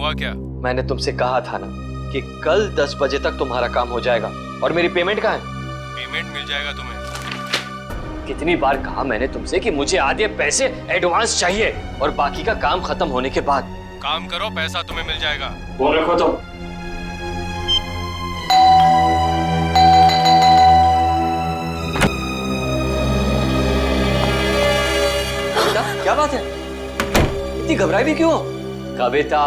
हुआ क्या? मैंने तुमसे कहा था ना कि कल 10 बजे तक तुम्हारा काम हो जाएगा। और मेरी पेमेंट कहाँ है? पेमेंट मिल जाएगा तुम्हें। कितनी बार कहा मैंने तुमसे कि मुझे आधे पैसे एडवांस चाहिए और बाकी का काम खत्म होने के बाद। काम करो, पैसा तुम्हें मिल जाएगा। वो रखो तो। कविता, क्या बात है? इतनी घबराई भी क्यों? कविता,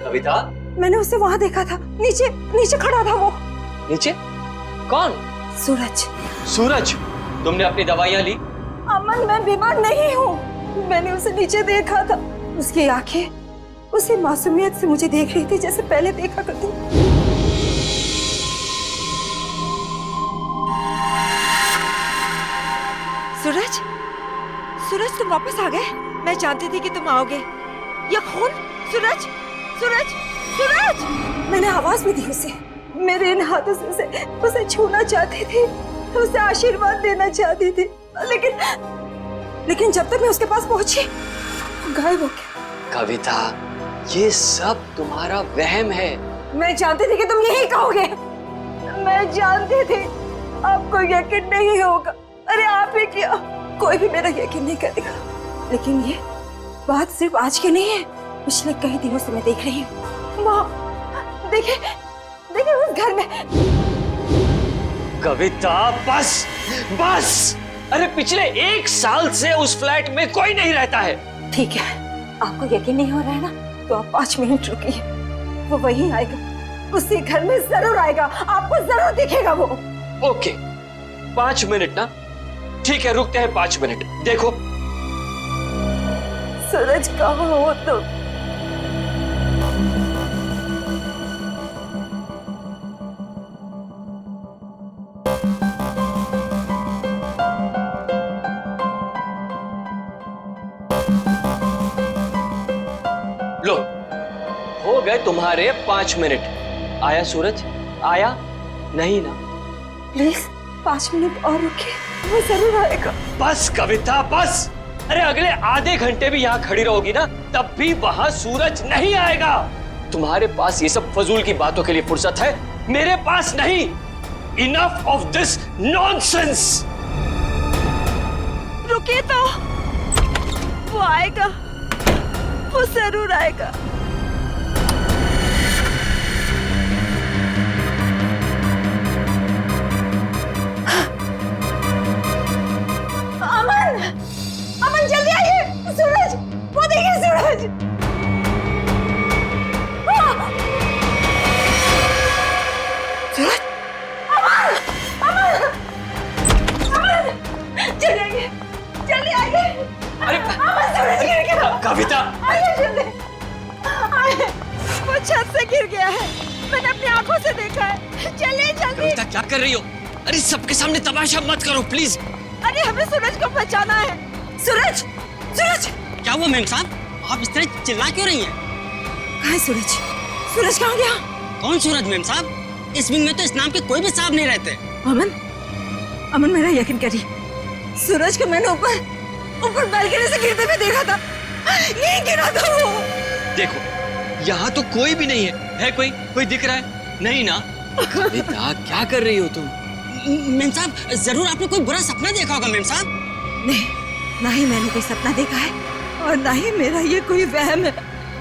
कविता, मैंने उसे वहां देखा था, नीचे नीचे खड़ा था वो। नीचे? कौन? सूरज। सूरज, तुमने अपनी दवाइयां ली? अमन, मैं बीमार नहीं हूँ। मैंने उसे नीचे देखा था। उसकी आंखें उसी मासूमियत से मुझे देख रही थी जैसे पहले देखा करती। सूरज, सूरज तुम वापस आ गए। मैं जानती थी कि तुम आओगे। ये खून? सूरज, सूरज, सूरज! मैंने आवाज भी दी उसे। मेरे इन हाथों से उसे छूना चाहती थी, उसे आशीर्वाद देना चाहती थी, लेकिन जब तक मैं उसके पास पहुंची वो गायब हो गया। कविता, ये सब तुम्हारा वहम है। मैं जानती थी कि तुम यही कहोगे। मैं जानती थी आपको यकीन नहीं होगा। अरे आप ही क्या, कोई भी मेरा यकीन नहीं करेगा। लेकिन ये बात सिर्फ आज की नहीं है, पिछले कई दिनों से मैं देख रही हूँ। वहाँ देखिए, देखिए उस घर में। कविता, बस बस। अरे पिछले 1 साल से उस फ्लैट में कोई नहीं रहता है। ठीक है, आपको यकीन नहीं हो रहा है ना, तो आप 5 मिनट रुकिए। वो वहीं आएगा, उसी घर में जरूर आएगा, आपको जरूर दिखेगा वो। ओके, 5 मिनट ना? ठीक है, रुकते हैं 5 मिनट। देखो सूरज, कहाँ हो तुम? लो, हो गए तुम्हारे 5 मिनट। आया सूरज? आया? नहीं ना? प्लीज 5 मिनट और रुकिए, वो जरूर आएगा। बस कविता, बस। अरे अगले आधे घंटे भी यहाँ खड़ी रहोगी ना, तब भी वहां सूरज नहीं आएगा। तुम्हारे पास ये सब फजूल की बातों के लिए फुर्सत है, मेरे पास नहीं। Enough of this nonsense. रुकिए तो, वो आएगा, वो जरूर आएगा। अमन, अमन जल्दी आइए। सूरज, वो देखिए सूरज। सूरज, अमन, अमन, अमन, जल्दी आइए, जल्दी आइए। अरे अमन, सूरज गिर गया। कविता, आइए जल्दी, आइए। वो छत से गिर गया है, मैंने अपनी आंखों से देखा है। चलिए जल्दी। कविता क्या कर रही हो? अरे सबके सामने तमाशा मत करो प्लीज। अरे हमें सूरज को बचाना है। सूरज, सूरज! क्या हुआ मैम साहब? आप इस तरह चिल्ला क्यों रही हैं? कहाँ है सूरज? सूरज कहाँ गया? कौन सूरज मैम साहब? इस विंग में तो इस नाम के कोई भी साहब नहीं रहते। अमन, अमन मेरा यकीन करिए, सूरज को मैंने ऊपर बालकनी से गिरते हुए देखा था। यहीं गिरा था वो। देखो, यहाँ तो कोई भी नहीं है। है कोई दिख रहा है? नहीं ना? कविता, क्या कर रही हो तुम? मैम साहब, जरूर आपने कोई बुरा सपना देखा होगा मैम साहब। नहीं, ना ही मैंने कोई सपना देखा है और ना ही मेरा ये कोई वहम है।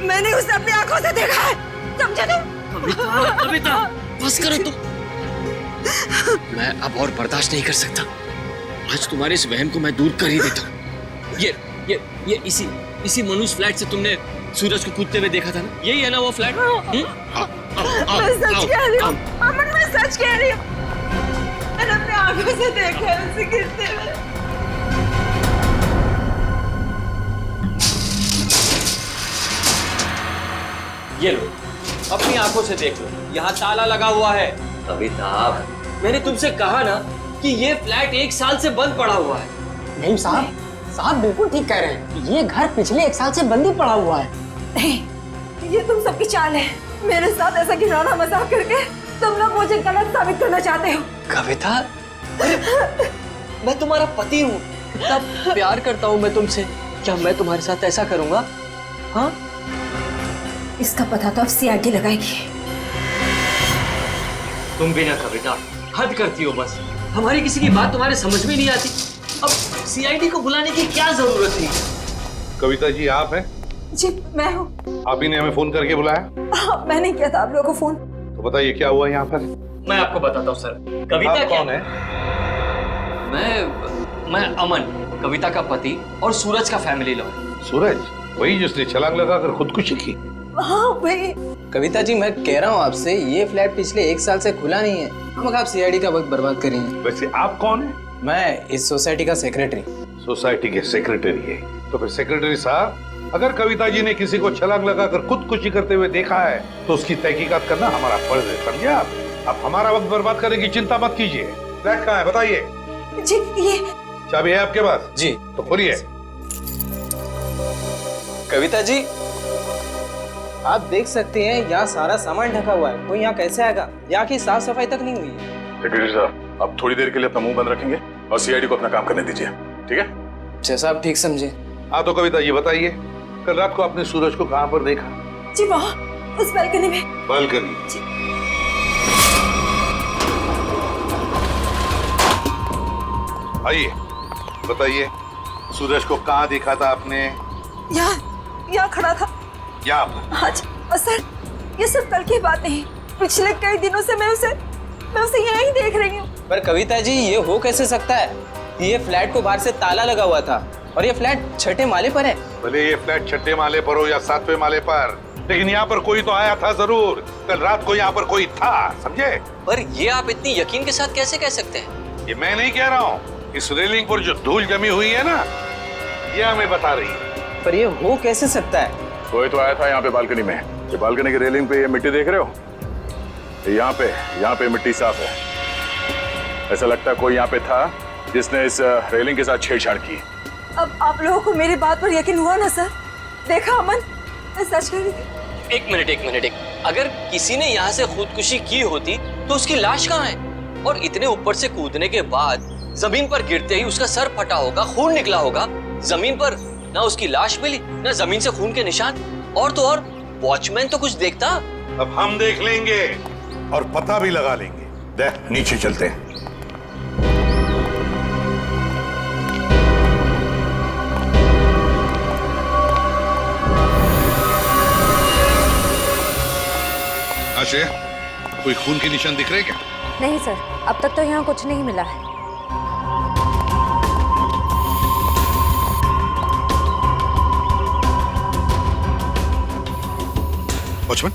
मैंने उसे अपनी आंखों से देखा है, समझे तुम? कविता, बस करो तुम। मैं अब और बर्दाश्त नहीं कर सकता। आज तुम्हारे इस वहम को मैं दूर कर ही देता हूँ। ये इसी मनुष्य फ्लैट से तुमने सूरज को कूदते हुए देखा था ना? यही है ना वो फ्लैट? मैं सच कह रही हूँ अमन, मैं सच कह रही हूँ। मैंने अपनी आंखों से देखा है उसे गिरते हुए। ये लो, अपनी आंखों से देख लो, यहाँ ताला लगा हुआ है। कविता, मैंने तुमसे कहा ना कि ये फ्लैट 1 साल से बंद पड़ा हुआ है। मैम साहब बिल्कुल ठीक कह रहे हैं। ये घर पिछले 1 साल से बंद ही पड़ा हुआ है। नहीं, ये तुम सबकी चाल है। मेरे साथ ऐसा घिनौना मजाक करके तुम लोग मुझे गलत साबित करना चाहते हो। कविता, मैं तुम्हारा पति हूँ, इतना प्यार करता हूँ मैं तुमसे, क्या मैं तुम्हारे साथ ऐसा करूँगा? हाँ, इसका पता तो अब सीआईडी लगाएगी। तुम भी ना कविता, हद करती हो बस। हमारी किसी की बात तुम्हारे समझ में नहीं आती। अब सीआईडी को बुलाने की क्या जरूरत थी? कविता जी आप हैं? जी मैं हूँ। आप ही ने हमें फोन करके बुलाया? हाँ, मैंने किया था आप लोगों को फोन। तो बताइए क्या हुआ यहाँ पर? मैं आपको बताता हूँ सर। कविता आप क्या कौन है? मैं अमन, कविता का पति और सूरज का फैमिली लॉ। सूरज, वही जिसने छलांग लगाकर खुदकुशी की? हाँ वही। कविता जी मैं कह रहा हूँ आपसे, ये फ्लैट पिछले 1 साल से खुला नहीं है। हम आप सीआईडी का वक्त बर्बाद कर रही हैं। वैसे आप कौन है? मैं इस सोसाइटी का सेक्रेटरी। सोसाइटी के सेक्रेटरी है? तो फिर सेक्रेटरी साहब, अगर कविता जी ने किसी को छलांग लगाकर खुदकुशी करते हुए देखा है तो उसकी तहकीकात करना हमारा फर्ज है, समझे आप? अब हमारा वक्त बर्बाद करने की चिंता मत कीजिए। फ्लैट कहाँ है बताइए? जी ये चाबी है आपके पास? जी। तो खोलिए। कविता जी आप देख सकते हैं यहाँ सारा सामान ढका हुआ है, कोई यहाँ कैसे आएगा? यहाँ की साफ सफाई तक नहीं हुई है। सेक्रेटरी साहब, आप थोड़ी देर के लिए अपना मुंह बंद रखेंगे और सीआईडी को अपना काम करने दीजिए, ठीक है? जैसा आप ठीक समझे। हाँ तो कविता ये बताइए, कल रात को आपने सूरज को कहाँ पर देखा? जी वहाँ उस बालकनी में। बालकनी? आइए बताइए, सूरज को कहाँ देखा था आपने? यहाँ खड़ा था। यहाँ पर? हाँ जी। और सर ये सब कल की बात नहीं, पिछले कई दिनों से मैं उसे यहीं देख रही हूँ। पर कविता जी ये हो कैसे सकता है? ये फ्लैट को बाहर से ताला लगा हुआ था और ये फ्लैट 6ठे माले पर है। भले ये फ्लैट 6ठे माले पर हो या 7वें माले पर, लेकिन यहाँ पर कोई तो आया था जरूर। कल रात को यहाँ पर कोई था, समझे? पर ये आप इतनी यकीन के साथ कैसे कह सकते हैं? ये मैं नहीं कह रहा हूँ, इस रेलिंग पर जो धूल जमी हुई है ना, ये हमें बता रही है। पर ये हो कैसे सकता है? कोई तो आया था यहाँ पे बालकनी में। ये बालकनी की रेलिंग पे ये मिट्टी देख रहे हो? यहाँ पे मिट्टी साफ है। ऐसा लगता है कोई यहाँ पे था जिसने इस रेलिंग के साथ छेड़छाड़ की। अब आप लोगों को मेरी बात पर यकीन हुआ ना सर? देखा अमन, मैं सच कह रही थी। एक मिनट। अगर किसी ने यहाँ से खुदकुशी की होती तो उसकी लाश कहाँ है? और इतने ऊपर से कूदने के बाद जमीन पर गिरते ही उसका सर फटा होगा, खून निकला होगा। जमीन पर ना उसकी लाश मिली, ना जमीन से खून के निशान। और तो और वॉचमैन तो कुछ देखता। अब हम देख लेंगे और पता भी लगा लेंगे। देख, नीचे चलते हैं। आशय, कोई खून के निशान दिख रहे क्या? नहीं सर, अब तक तो यहाँ कुछ नहीं मिला है। वॉचमैन,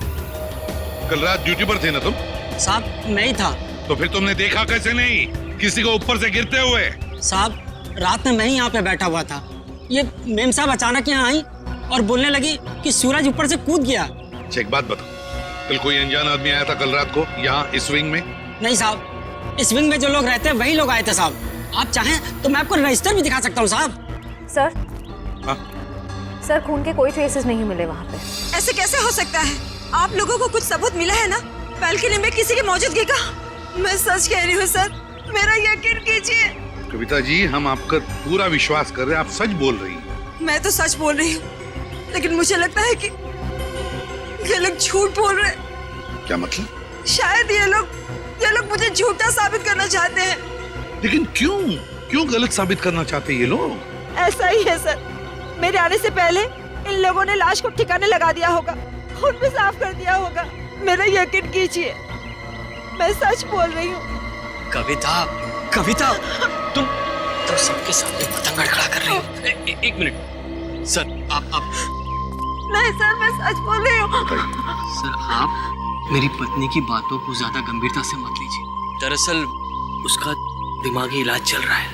कल रात ड्यूटी पर थे ना तुम? साहब नहीं था। तो फिर तुमने देखा कैसे नहीं किसी को ऊपर से गिरते हुए? साहब रात में मैं ही यहाँ पे बैठा हुआ था। ये मेम साहब अचानक यहाँ आई और बोलने लगी कि सूरज ऊपर से कूद गया। अच्छा एक बात बताओ, कल कोई अनजान आदमी आया था कल रात को यहाँ इस विंग में? नहीं साहब, इस विंग में जो लोग रहते हैं वही लोग आए थे साहब। आप चाहें तो मैं आपको रजिस्टर भी दिखा सकता हूँ साहब। सर हाँ? सर खून के कोई ट्रेसेस नहीं मिले वहाँ पे। ऐसे कैसे हो सकता है? आप लोगों को कुछ सबूत मिला है ना बालकनी में किसी की मौजूदगी का? मैं सच कह रही हूँ सर, मेरा यकीन कीजिए। कविता जी, हम आपका पूरा विश्वास कर रहे हैं, आप सच बोल रही हैं। मैं तो सच बोल रही हूँ, लेकिन मुझे लगता है कि ये लोग झूठ बोल रहे हैं। क्या मतलब? शायद ये लोग मुझे झूठा साबित करना चाहते हैं। लेकिन क्यों गलत साबित करना चाहते हैं ये लोग? ऐसा ही है सर, मेरे आने से पहले इन लोगों ने लाश को ठिकाने लगा दिया होगा, खून भी साफ कर दिया होगा। मेरा यकीन कीजिए, मैं सच बोल रही हूँ। कविता, तुम सबके सामने पतंग खड़ा कर रही हो। एक मिनट सर, आप नहीं सर, मैं सच बोल रही हूँ। सर आप मेरी पत्नी की बातों को ज्यादा गंभीरता से मत लीजिए। दरअसल उसका दिमागी इलाज चल रहा है।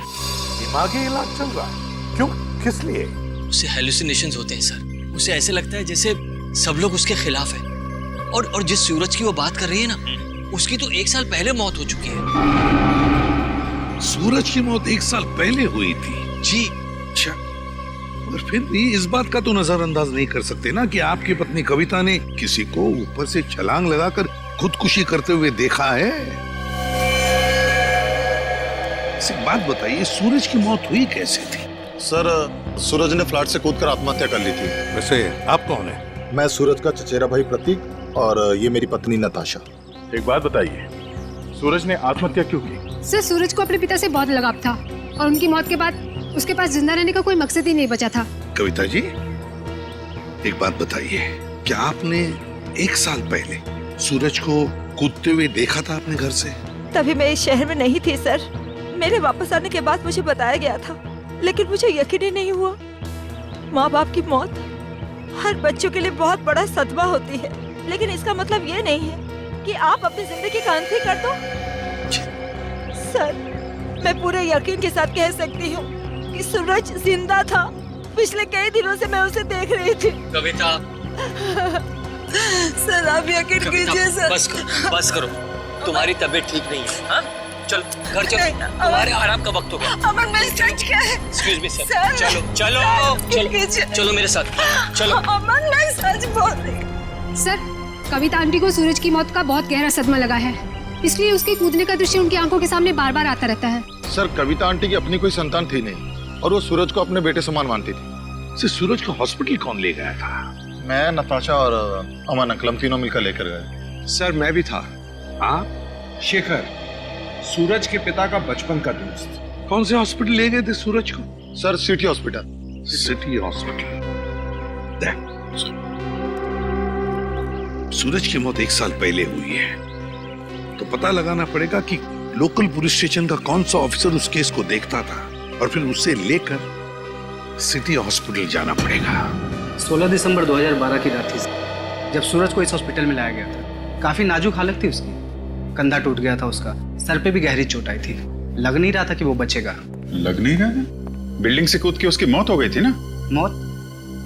दिमागी इलाज चल रहा है? क्यों, किस लिए? उसे हेलुसिनेशंस होते हैं सर। उसे ऐसे लगता है जैसे सब लोग उसके खिलाफ हैं। और जिस सूरज की वो बात कर रही है ना, उसकी तो 1 साल पहले मौत हो चुकी है। सूरज की मौत 1 साल पहले हुई थी? जी। अच्छा, और फिर भी इस बात का तो नजरअंदाज नहीं कर सकते ना कि आपकी पत्नी कविता ने किसी को ऊपर से छलांग लगाकर खुदकुशी करते हुए देखा है। एक बात बताइए, सूरज की मौत हुई कैसे थी? सर, सूरज ने फ्लैट से कूदकर आत्महत्या कर ली थी। वैसे आप कौन है? मैं सूरज का चचेरा भाई प्रतीक और ये मेरी पत्नी नताशा। एक बात बताइए, सूरज ने आत्महत्या क्यों की? सर, सूरज को अपने पिता से बहुत लगाव था और उनकी मौत के बाद उसके पास जिंदा रहने का कोई मकसद ही नहीं बचा था। कविता जी, एक बात बताइए, क्या आपने 1 साल पहले सूरज को कूदते हुए देखा था अपने घर से? तभी मैं इस शहर में नहीं थी सर। मेरे वापस आने के बाद मुझे बताया गया था, लेकिन मुझे यकीन ही नहीं हुआ। माँ बाप की मौत हर बच्चों के लिए बहुत बड़ा सदमा होती है, लेकिन इसका मतलब ये नहीं है कि आप अपनी जिंदगी का अंत ही कर दो। सर, मैं पूरे यकीन के साथ कह सकती हूँ कि सूरज जिंदा था। पिछले कई दिनों से मैं उसे देख रही थी। कविता, सर आप यकीन कीजिए सर। बस करो, तुम्हारी तबीयत ठीक नहीं है। हाँ? चलो घर चलो, तुम्हारे आराम का वक्त हो गया। अमन, मैं सच क्या है? एक्सक्यूज मी सर, सर, चलो चलो चलो चलो मेरे साथ, चलो। अमन, मैं सच बोल रही हूँ। सर, कविता आंटी को सूरज की मौत का बहुत गहरा सदमा लगा है, इसलिए उसके कूदने का दृश्य उनकी आंखों के सामने बार बार आता रहता है। सर, कविता आंटी की अपनी कोई संतान थी नहीं और वो सूरज को अपने बेटे समान मानती थी। सूरज को हॉस्पिटल कौन ले गया था? मैं, नताशा और अमन अंकल, हम तीनों मिलकर लेकर गए। सर, मैं भी था। आप? शेखर, सूरज के पिता का बचपन का दोस्त। कौन से हॉस्पिटल ले गए थे सूरज को? Sir, city hospital. City hospital. Suraj की मौत 1 साल पहले हुई है, तो पता लगाना पड़ेगा कि लोकल पुलिस स्टेशन का कौन सा ऑफिसर उस केस को देखता था और फिर उसे लेकर सिटी हॉस्पिटल जाना पड़ेगा। 16 दिसंबर 2012 की रात थी जब सूरज को इस हॉस्पिटल में लाया गया था। काफी नाजुक हालत थी उसकी, कंधा टूट गया था उसका, सर पे भी गहरी चोट आई थी। लग नहीं रहा था कि वो बचेगा। लग नहीं रहा था? बिल्डिंग से कूद के उसकी मौत हो गई थी ना? मौत?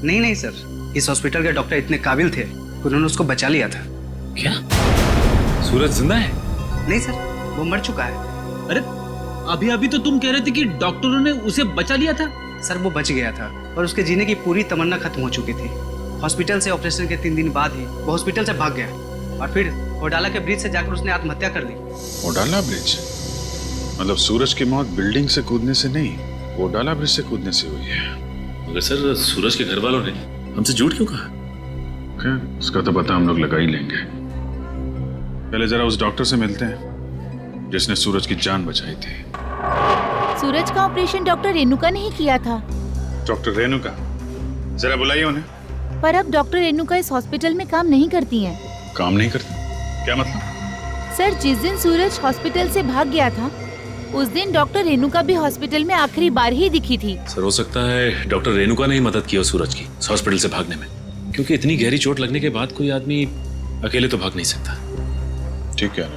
नहीं सर, इस हॉस्पिटल के डॉक्टर इतने काबिल थे, उन्होंने उसको बचा लिया था। क्या सूरज जिंदा है? नहीं सर, वो मर चुका है। अरे अभी तो तुम कह रहे थे कि डॉक्टरों ने उसे बचा लिया था। सर, वो बच गया था और उसके जीने की पूरी तमन्ना खत्म हो चुकी थी। हॉस्पिटल से ऑपरेशन के 3 दिन बाद ही वो हॉस्पिटल से भाग गया और फिर ओडाला के ब्रिज से जाकर उसने आत्महत्या कर ली। ओडाला ब्रिज? मतलब सूरज की मौत बिल्डिंग से कूदने से नहीं, ओडाला ब्रिज से कूदने से हुई है। मगर सर, सूरज के घर वालों ने हमसे झूठ क्यों कहा? खैर, उसका तो पता हम लोग लगा ही लेंगे। पहले जरा उस डॉक्टर से मिलते हैं जिसने सूरज की जान बचाई थी। सूरज का ऑपरेशन डॉक्टर रेणुका ने ही किया था। डॉक्टर रेणुका? जरा बुलाइए उन्हें। पर अब डॉक्टर रेणुका इस हॉस्पिटल में काम नहीं करती हैं। काम नहीं करती? क्या मतलब? सर, जिस दिन सूरज हॉस्पिटल से भाग गया था उस दिन डॉक्टर रेणुका भी हॉस्पिटल में आखिरी बार ही दिखी थी। सर, हो सकता है डॉक्टर रेणुका ने ही मदद की हो सूरज की हॉस्पिटल से भागने में, क्योंकि इतनी गहरी चोट लगने के बाद कोई आदमी अकेले तो भाग नहीं सकता। ठीक है।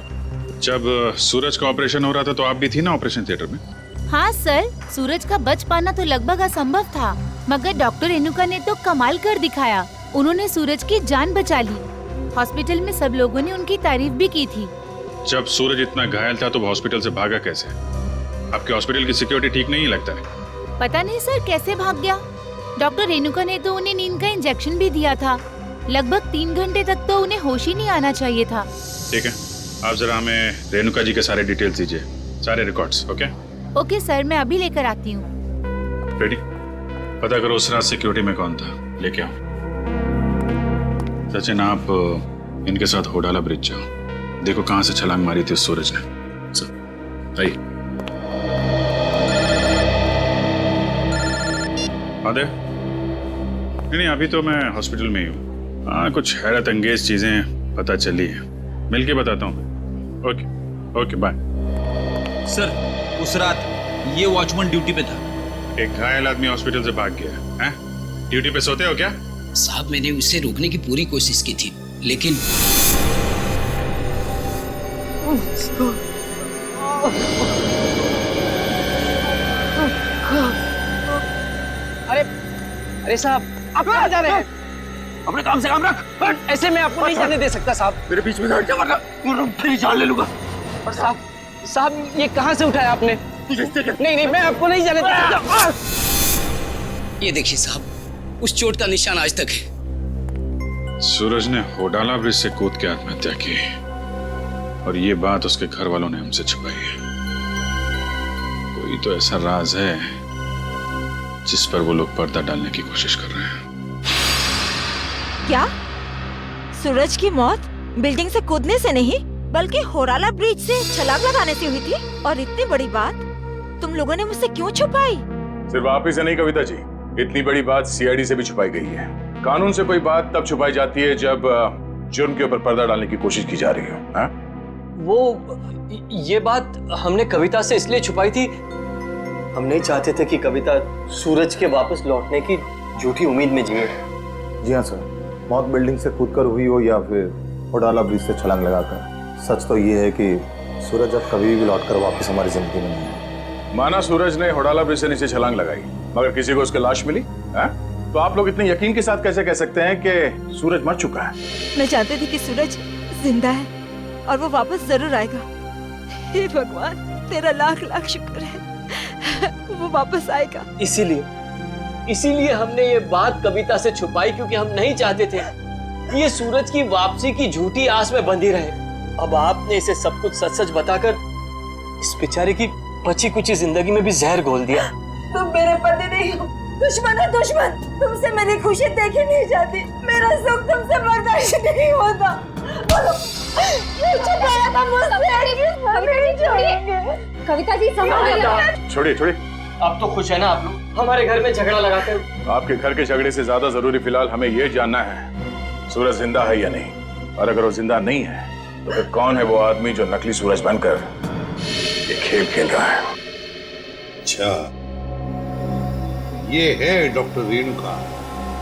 जब सूरज का ऑपरेशन हो रहा था तो आप भी थी ना ऑपरेशन थिएटर में? हाँ सर, सूरज का बच पाना तो लगभग असंभव था, मगर डॉक्टर रेणुका ने तो कमाल कर दिखाया। उन्होंने सूरज की जान बचा ली। हॉस्पिटल में सब लोगों ने उनकी तारीफ भी की थी। जब सूरज इतना घायल था तो वो हॉस्पिटल से भागा कैसे? आपके हॉस्पिटल की सिक्योरिटी ठीक नहीं लगता है? पता नहीं सर कैसे भाग गया। डॉक्टर रेणुका ने तो उन्हें नींद का इंजेक्शन भी दिया था। लगभग 3 घंटे तक तो उन्हें होश ही नहीं आना चाहिए था। ठीक है, आप जरा हमें रेणुका जी के सारे डिटेल्स दीजिए, सारे रिकॉर्ड्स। ओके सर, मैं अभी लेकर आती हूँ। रेडी? पता करो उस रात सिक्योरिटी में कौन था, लेके आओ। सचिन, आप इनके साथ होडाला ब्रिज जाओ, देखो कहां से छलांग मारी थी सूरज ने। आइए। आदे? नहीं, अभी तो मैं हॉस्पिटल में ही हूँ। हाँ, कुछ हैरत अंगेज चीजें पता चली है, मिलके बताता हूँ। Okay bye. सर, उस रात ये वॉचमैन ड्यूटी पे था। एक घायल आदमी हॉस्पिटल से भाग गया है? ड्यूटी पे सोते हो क्या? साहब, मैंने उसे रोकने की पूरी कोशिश की थी, लेकिन अरे साहब, आप कहाँ जा रहे हैं? अपने काम से काम रख। ऐसे मैं आपको नहीं जाने दे सकता साहब। मेरे बीच में हट जा वरना फिर जान ले लूंगा। और साहब, ये कहाँ से उठाया आपने? नहीं, मैं आपको नहीं जाने दे सकता। ये देखिए साहब, उस चोट का निशान आज तक है। सूरज ने होडाला ब्रिज से कूद के आत्महत्या की और ये बात उसके घर वालों ने हमसे छुपाई है। कोई तो ऐसा राज है जिस पर वो लोग पर्दा डालने की कोशिश कर रहे हैं। क्या सूरज की मौत बिल्डिंग से कूदने से नहीं बल्कि होराला ब्रिज से छलांग लगाने से हुई थी? और इतनी बड़ी बात तुम लोगों ने मुझसे क्यों छुपाई? सिर्फ आप ही से नहीं कविता जी, इतनी बड़ी बात सीआईडी से भी छुपाई गई है। कानून से कोई बात तब छुपाई जाती है जब जुर्म के ऊपर पर्दा डालने की कोशिश की जा रही हो। हा? वो ये बात हमने कविता से इसलिए छुपाई थी, हम नहीं चाहते थे कि कविता सूरज के वापस लौटने की झूठी उम्मीद में जिए। जी हाँ सर, मौत बिल्डिंग से कूदकर हुई हो या फिर होडाला ब्रिज से छलांग लगाकर। सच तो ये है कि सूरज अब कभी भी लौटकर वापस हमारी जिंदगी में नहीं है। माना सूरज ने होडाला ब्रिज से नीचे छलांग लगाई मगर किसी को उसकी लाश मिली, हा? तो आप लोग इतने यकीन के साथ कैसे कह सकते हैं कि सूरज मर चुका है? मैं जानती थी कि सूरज जिंदा है और वो वापस जरूर आएगा। हे भगवान, तेरा लाख लाख शुक्र है, वो वापस आएगा। इसीलिए हमने ये बात कविता से छुपाई, क्योंकि हम नहीं चाहते थे कि ये सूरज की वापसी की झूठी आस में बंधी रहे। अब आपने इसे सब कुछ सच सच बताकर इस बेचारे की बची कुची जिंदगी में भी जहर घोल दिया। तुम मेरे पति नहीं हो, दुश्मन है दुश्मन। तुमसे मेरी खुशी देखी नहीं जाती, मेरा सुख तुमसे बर्दाश्त नहीं होता। ये छुपाया था मुझसे। कविता जी संभालिए। छोड़िए, अब तो खुश है ना आप लोग हमारे घर में झगड़ा लगाकर? आपके घर के झगड़े से ज्यादा जरूरी फिलहाल हमें यह जानना है सूरज जिंदा है या नहीं। और अगर वो जिंदा नहीं है तो फिर कौन है वो आदमी जो नकली सूरज बनकर ये खेल खेल रहा है? अच्छा, ये है डॉक्टर रेणुका,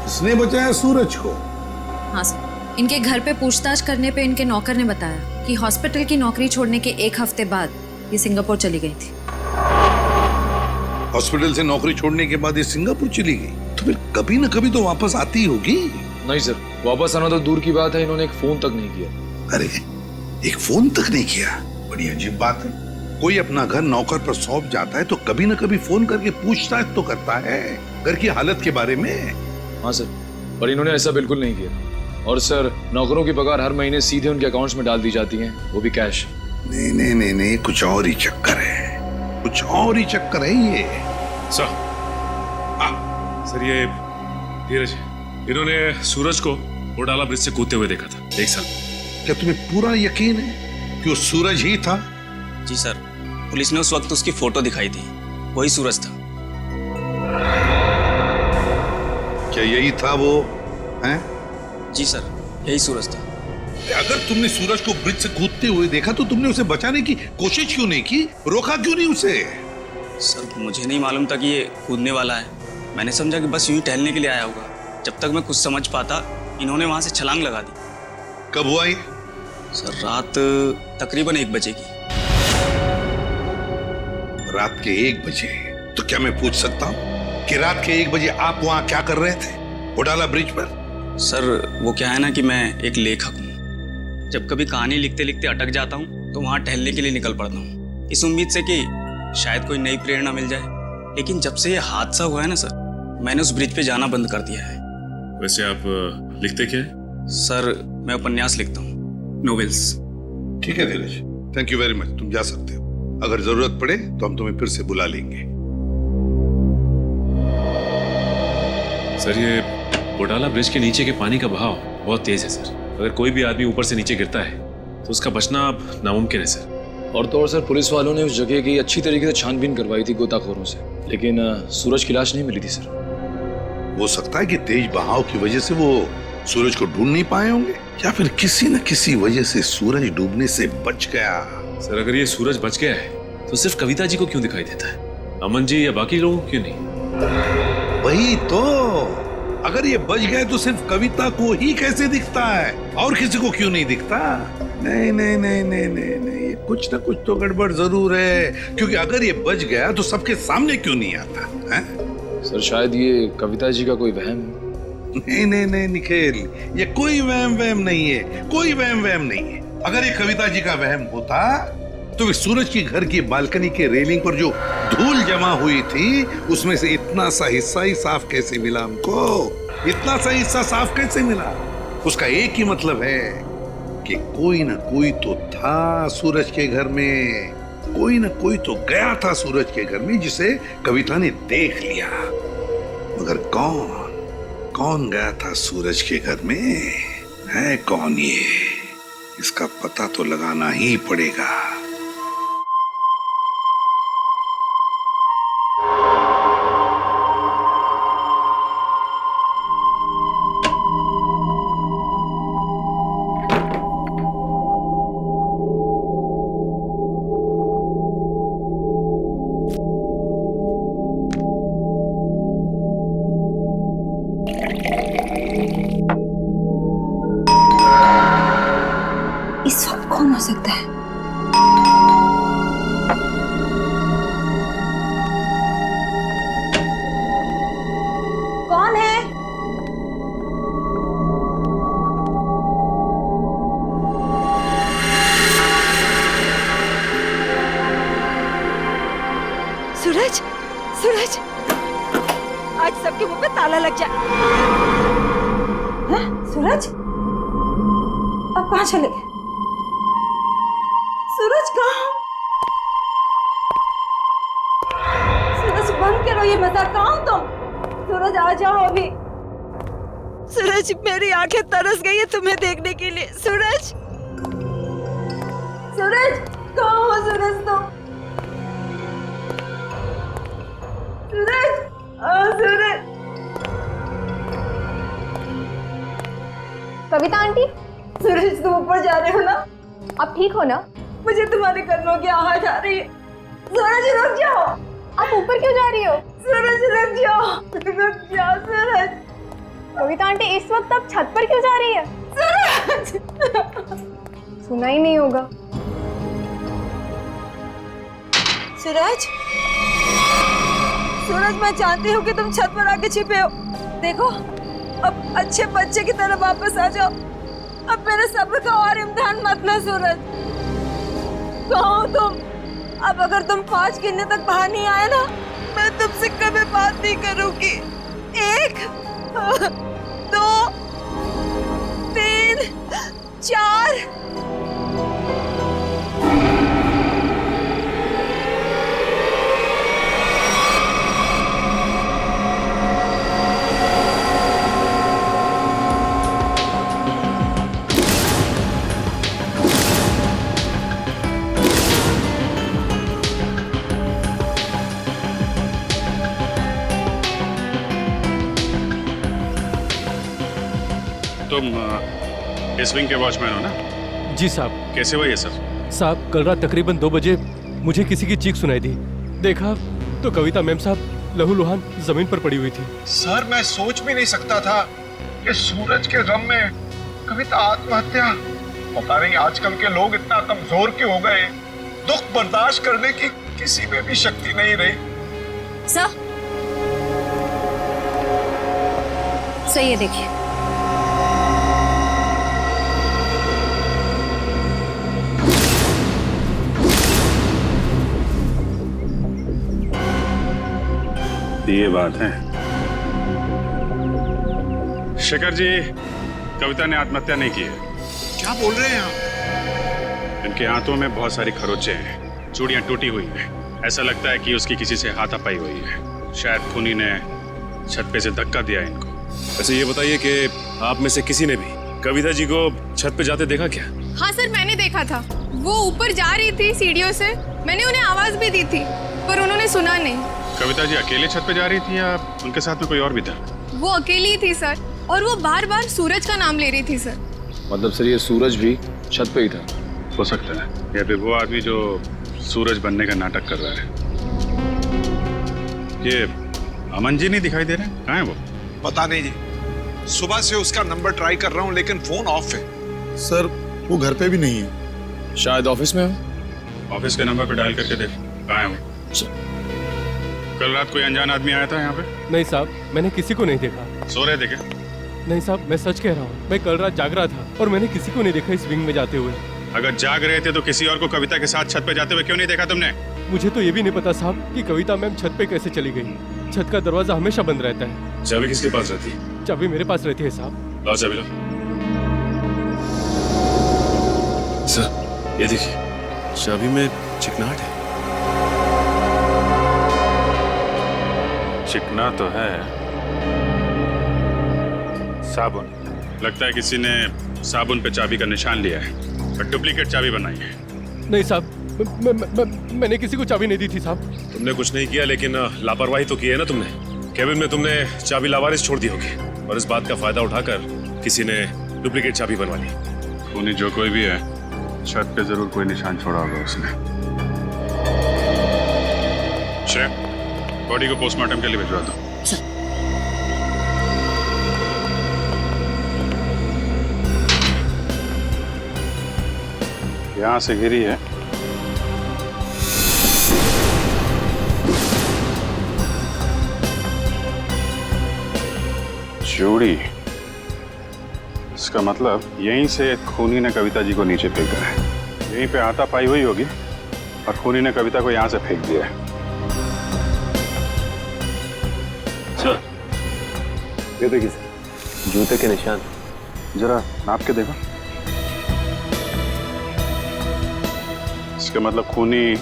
इसने बचाया सूरज को। हाँ सर, इनके घर पे पूछताछ करने पे इनके नौकर ने बताया कि हॉस्पिटल की नौकरी छोड़ने के 1 हफ्ते बाद ये सिंगापुर चली गई थी। हॉस्पिटल से नौकरी छोड़ने के बाद ये सिंगापुर चली गई, तो फिर कभी न कभी तो वापस आती होगी। नहीं सर, वापस आना तो दूर की बात है, इन्होंने एक फोन तक नहीं किया। अरे, एक फोन तक नहीं किया? बड़ी अजीब बात है। कोई अपना घर नौकर पर सौंप जाता है तो कभी न कभी फोन करके पूछताछ तो करता है घर की हालत के बारे में। हाँ सर, पर इन्होंने ऐसा बिल्कुल नहीं किया। और सर, नौकरों की पगार हर महीने सीधे उनके अकाउंट्स में डाल दी जाती है, वो भी कैश। नहीं, कुछ और ही चक्कर है, कुछ और ही चक्कर है ये। सर ये धीरज, इन्होंने सूरज को होडाला ब्रिज से कूदते हुए देखा था 1 साल। क्या तुम्हें पूरा यकीन है कि वो सूरज ही था? जी सर, पुलिस ने उस वक्त उसकी फोटो दिखाई थी, वही सूरज था। क्या यही था वो? हैं? जी सर, यही सूरज था। अगर तुमने सूरज को ब्रिज से कूदते हुए देखा तो तुमने उसे बचाने की कोशिश क्यों नहीं की? रोका क्यों नहीं उसे? सर, मुझे नहीं मालूम था कि ये कूदने वाला है। मैंने समझा कि बस यूं ही टहलने के लिए आया होगा। जब तक मैं कुछ समझ पाता, इन्होंने वहां से छलांग लगा दी। कब हुआ ये? सर, रात तकरीबन 1 बजे की। रात के 1 बजे? तो क्या मैं पूछ सकता हूँ कि रात के 1 बजे आप वहां क्या कर रहे थे होडाला ब्रिज पर? सर, वो क्या है ना कि मैं एक लेखक हूँ। जब कभी कहानी लिखते लिखते अटक जाता हूँ तो वहाँ टहलने के लिए निकल पड़ता हूँ, इस उम्मीद से कि शायद कोई नई प्रेरणा मिल जाए। लेकिन जब से ये हादसा हुआ है ना सर, मैंने उस ब्रिज पे जाना बंद कर दिया है। वैसे आप लिखते क्या है? सर, मैं उपन्यास लिखता हूँ, नोवेल्स। ठीक है धीरज, थैंक यू वेरी मच, तुम जा सकते हो। अगर जरूरत पड़े तो हम तुम्हें फिर से बुला लेंगे। सर, ये होडाला ब्रिज के नीचे के पानी का बहाव बहुत तेज है सर। अगर कोई भी आदमी ऊपर से नीचे गिरता है तो उसका बचना अब नामुमकिन है सर। और तो और सर, पुलिस वालों ने उस जगह की अच्छी तरीके से छानबीन करवाई थी गोताखोरों से, लेकिन सूरज की लाश नहीं मिली थी सर। हो सकता है कि तेज बहाव की वजह से वो सूरज को ढूंढ नहीं पाए होंगे, या फिर किसी न किसी वजह से सूरज डूबने से बच गया। सर, अगर ये सूरज बच गया है तो सिर्फ कविता जी को क्यों दिखाई देता है, अमन जी या बाकी लोगों को क्यों नहीं? वही तो, अगर ये बच गए तो सिर्फ कविता को ही कैसे दिखता है, और किसी को क्यों नहीं दिखता? नहीं नहीं नहीं नहीं नहीं नहीं, कुछ ना कुछ तो गड़बड़ जरूर है, क्योंकि अगर ये बच गया तो सबके सामने क्यों नहीं आता है? सर, शायद ये कविता जी का कोई वहम। नहीं नहीं नहीं निखिल, ये कोई वहम नहीं है, कोई वहम नहीं है। अगर ये कविता जी का वहम होता तो वे सूरज की घर की बालकनी के रेलिंग पर जो धूल जमा हुई थी उसमें से इतना सा हिस्सा ही साफ कैसे मिला हमको? इतना सा हिस्सा साफ कैसे मिला? उसका एक ही मतलब है कि कोई ना कोई तो था सूरज के घर में, कोई ना कोई तो गया था सूरज के घर में जिसे कविता ने देख लिया, मगर कौन गया था सूरज के घर में? है कौन ये? इसका पता तो लगाना ही पड़ेगा। इस वक्त कौन हो सकता है? कौन है? सूरज, सूरज, आज सबके मुंह पे ताला लग जाए। हाँ? सूरज, अब कहाँ चले गए? सूरज कहाँ? सूरज बंद करो ये मजाक, कहाँ हो तुम? सूरज आ जाओ अभी। सूरज, मेरी आंखें तरस गई है तुम्हें देखने के लिए। सूरज, सूरज कहाँ हो सूरज तुम? सूरज, सूरज। कविता आंटी, सूरज तुम ऊपर जा रहे हो ना? आप ठीक हो ना? मुझे तुम्हारे कदमों की आवाज आ रही है। सूरज रुक जाओ। आप ऊपर क्यों जा रही हो? सूरज रुक जाओ, रुक जाओ सूरज। कविता आंटी, इस वक्त आप छत पर क्यों जा रही है? सूरज, सुना ही नहीं होगा। सूरज, सूरज मैं जानती हूँ कि तुम छत पर आके छिपे हो। देखो, अब अच्छे बच्चे की तरह वापस आ जाओ। अब मेरे सब्र का और इम्तिहान मत लो सूरज। कहाँ हो तुम? अब अगर तुम 5 गिनने तक बाहर नहीं आए ना, मैं तुमसे कभी बात नहीं करूंगी। 1, 2, 3, 4। तुम इस विंग के वॉचमैन हो ना? जी साहब। कैसे हुआ ये सब? साहब, कल रात तकरीबन 2 बजे मुझे किसी की चीख सुनाई दी। देखा तो कविता मैम साहब लहूलुहान जमीन पर पड़ी हुई थी। सर, मैं सोच भी नहीं सकता था कि सूरज के गम में कविता आत्महत्या। पता नहीं आजकल के लोग इतना कमजोर क्यों हो गए। दुख बर्दाश्त करने की किसी में भी शक्ति नहीं रही। सर, सही है, देखिए। ये बात है। शेखर जी, कविता ने आत्महत्या नहीं की है। क्या बोल रहे हैं आप? इनके हाथों में बहुत सारी खरोंचे हैं, चूड़ियां टूटी हुई हैं। ऐसा लगता है कि उसकी किसी से हाथापाई हुई है। शायद खूनी ने छत पे से धक्का दिया इनको। वैसे ये बताइए कि आप में से किसी ने भी कविता जी को छत पे जाते देखा क्या? हाँ सर, मैंने देखा था। वो ऊपर जा रही थी सीढ़ियों से। मैंने उन्हें आवाज भी दी थी, पर उन्होंने सुना नहीं। कविता जी अकेले छत पे जा रही थी या उनके साथ में कोई और भी था? वो अकेली थी सर, और वो बार बार सूरज का नाम ले रही थी सर। मतलब सर, ये सूरज भी छत पे ही था? हो सकता है, या फिर वो आदमी जो सूरज बनने का नाटक कर रहा है। ये अमन जी नहीं दिखाई दे रहे? कहाँ है वो? पता नहीं जी, सुबह से उसका नंबर ट्राई कर रहा हूँ लेकिन फोन ऑफ है। सर, वो घर पे भी नहीं है। शायद ऑफिस में हो। ऑफिस के नंबर पे डायल करके देख, कहाँ है वो? कल रात कोई अनजान आदमी आया था यहाँ पे? नहीं साहब, मैंने किसी को नहीं देखा। सो रहे थे क्या? नहीं साहब, मैं सच कह रहा हूँ। मैं कल रात जाग रहा था और मैंने किसी को नहीं देखा इस विंग में जाते हुए। अगर जाग रहे थे तो किसी और को कविता के साथ छत पे जाते हुए क्यों नहीं देखा तुमने? मुझे तो ये भी नहीं पता साहब कि कविता मैम छत पे कैसे चली गई। छत का दरवाजा हमेशा बंद रहता है। चाबी किसके पास रहती है? चाबी मेरे पास रहती है साहब। लाओ चाबी, लो। सर, ये देखिए, चाबी में चिकनाहट है। चिकना तो है। साबुन, लगता है किसी ने साबुन पे चाबी का निशान लिया है और डुप्लीकेट चाबी बनाई है। नहीं साहब, मैंने किसी को चाबी नहीं दी थी साहब। तुमने कुछ नहीं किया, लेकिन लापरवाही तो की है ना तुमने। केबिन में तुमने चाबी लावारिस छोड़ दी होगी और इस बात का फायदा उठाकर किसी ने डुप्लीकेट चाबी बनवा ली। खूनी जो कोई भी है, छत पे जरूर कोई निशान छोड़ा होगा उसने। बॉडी को पोस्टमार्टम के लिए भिजवा दो। यहां से गिरी है। चूड़ी, इसका मतलब यहीं से खूनी ने कविता जी को नीचे फेंका है। यहीं पे हाथापाई हुई होगी और खूनी ने कविता को यहां से फेंक दिया है। सर, ये देखिए सर, जूते के निशान। जरा नाप के देखो। इसका मतलब खूनी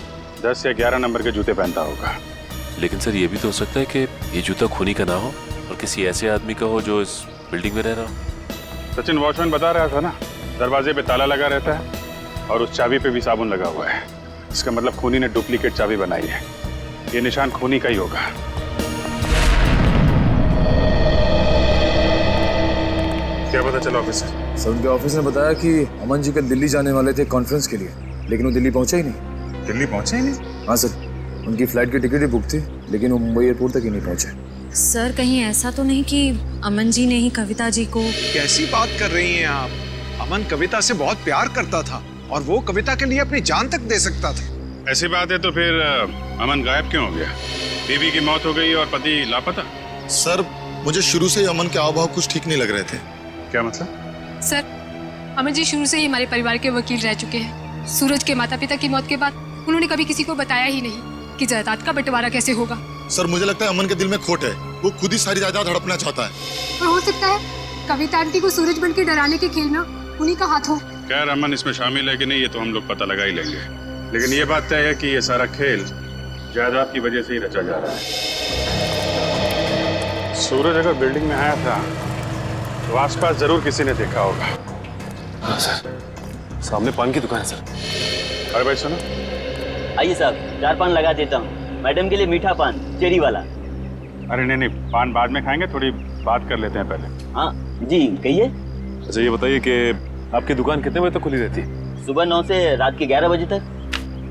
10 या 11 नंबर के जूते पहनता होगा। लेकिन सर, ये भी तो हो सकता है कि ये जूता खूनी का ना हो और किसी ऐसे आदमी का हो जो इस बिल्डिंग में रह रहा हो। सचिन वॉचमैन बता रहा था ना, दरवाजे पे ताला लगा रहता है और उस चाबी पे भी साबुन लगा हुआ है। इसका मतलब खूनी ने डुप्लीकेट चाबी बनाई है। ये निशान खूनी का ही होगा। क्या पता चला ऑफिसर? सर, उनके ऑफिस ने बताया कि अमन जी कल दिल्ली जाने वाले थे कॉन्फ्रेंस के लिए, लेकिन वो दिल्ली पहुंचे ही नहीं। दिल्ली पहुंचे ही नहीं? हाँ सर, उनकी फ्लाइट की टिकट ही बुक थी, लेकिन वो मुंबई एयरपोर्ट तक ही नहीं पहुंचे। सर, कहीं ऐसा तो नहीं कि अमन जी ने ही कविता जी को? कैसी बात कर रही हैं आप? अमन कविता से बहुत प्यार करता था और वो कविता के लिए अपनी जान तक दे सकता था। ऐसी बात है तो फिर अमन गायब क्यों हो गया? बीवी की मौत हो गई और पति लापता। सर, मुझे शुरू से ही अमन के हाव-भाव कुछ ठीक नहीं लग रहे थे। क्या मतलब? सर, अमन जी शुरू से ही हमारे परिवार के वकील रह चुके हैं। सूरज के माता पिता की मौत के बाद उन्होंने कभी किसी को बताया ही नहीं कि जायदाद का बंटवारा कैसे होगा। सर, मुझे लगता है अमन के दिल में खोट है। वो खुद ही सारी जायदाद हड़पना चाहता है। और हो सकता है कविता आंटी को सूरज बन के डराने के खेल में उन्हीं का हाथ हो। खैर, अमन इसमें शामिल है कि नहीं ये तो हम लोग पता लगा ही लेंगे, लेकिन ये बात तय है कि ये सारा खेल जायदाद की वजह से ही रचा जा रहा है। सूरज अगर बिल्डिंग में आया था तो आसपास जरूर किसी ने देखा होगा। हाँ सर, सामने पान की दुकान है सर। अरे भाई सुनो। आइए साहब, 4 पान लगा देता हूँ। मैडम के लिए मीठा पान, चेरी वाला। अरे नहीं, पान बाद में खाएंगे, थोड़ी बात कर लेते हैं पहले। हाँ जी, कहिए। अच्छा, ये बताइए कि आपकी दुकान कितने बजे तक खुली रहती है? सुबह 9 से रात के 11 बजे तक।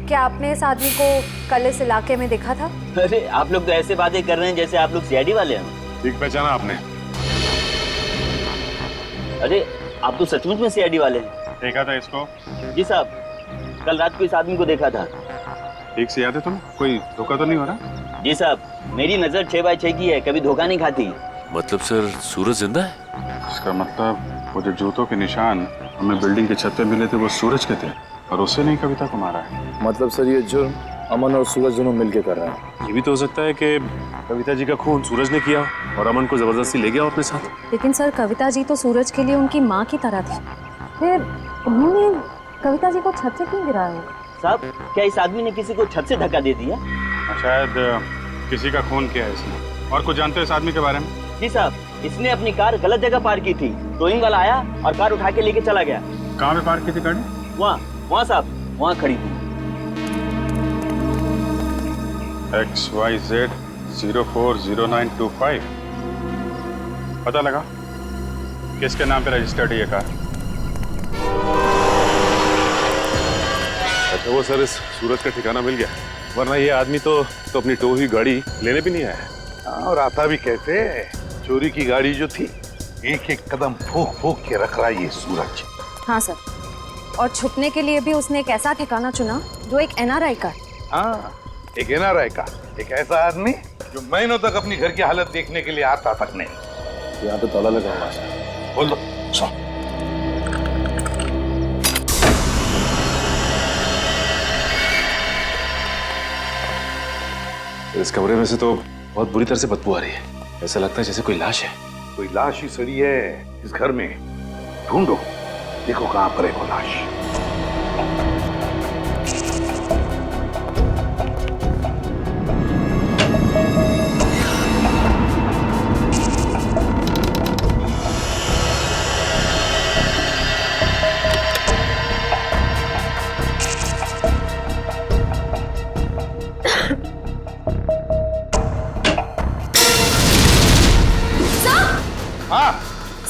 क्या आपने इस आदमी को कल इस इलाके में देखा था? अरे आप लोग तो ऐसे बातें कर रहे हैं जैसे आप लोग सीआईडी वाले हैं। ठीक पहचाना आपने? अरे आप तो सचमुच में सीआईडी वाले हैं। देखा था इसको? जी साहब, कल रात को इस आदमी को देखा था। ठीक से याद है तुम्हें? कोई धोखा तो नहीं हो रहा? जी साहब, मेरी नजर 6x6 की है, कभी धोखा नहीं खाती। मतलब सर, सूरज जिंदा है? इसका मतलब वो जो जूतों के निशान हमें बिल्डिंग की छत पे मिले थे वो सूरज के थे और उससे नहीं कविता को मारा है। मतलब सर, ये जुर्म अमन और सूरज दोनों मिलके कर रहे हैं। ये भी तो हो सकता है कि कविता जी का खून सूरज ने किया और अमन को जबरदस्ती ले गया अपने साथ। लेकिन सर, कविता जी तो सूरज के लिए उनकी माँ की तरह थी, फिर उन्होंने कविता जी को छत से क्यों गिराया? साहब, क्या इस आदमी ने किसी को छत से धक्का दे दिया? शायद किसी का खून किया है इसने। और कुछ जानते हो इस आदमी के बारे में? जी साहब, इसने अपनी कार गलत जगह पार्क की थी। टोइंग वाला आया और कार उठा के लेके चला गया। कहाँ पे पार्क की थी गाड़ी? वहाँ साहब, वहाँ खड़ी थी। XYZ 040925। पता लगा किसके नाम पे रजिस्टर्ड है ये कार? अच्छा, वो सर, इस सूरज का ठिकाना मिल गया, वरना ये आदमी तो अपनी टो हुई गाड़ी लेने भी नहीं आया। और आता भी कैसे? चोरी की गाड़ी जो थी, एक एक कदम फूक फूक के रख रहा है ये सूरज। हाँ सर, और छुपने के लिए भी उसने एक ऐसा ठिकाना चुना जो एक NRI का। हाँ, एक NRI का, एक ऐसा आदमी जो महीनों तक अपनी घर की हालत देखने के लिए आता तक नहीं। यहाँ पे ताला लगा हुआ है। बोल दो। सुन, इस कमरे में से तो बहुत बुरी तरह से बदबू आ रही है। ऐसा लगता है जैसे कोई लाश है। कोई लाश ही सड़ी है इस घर में। ढूंढो, देखो कहां पर है वो लाश।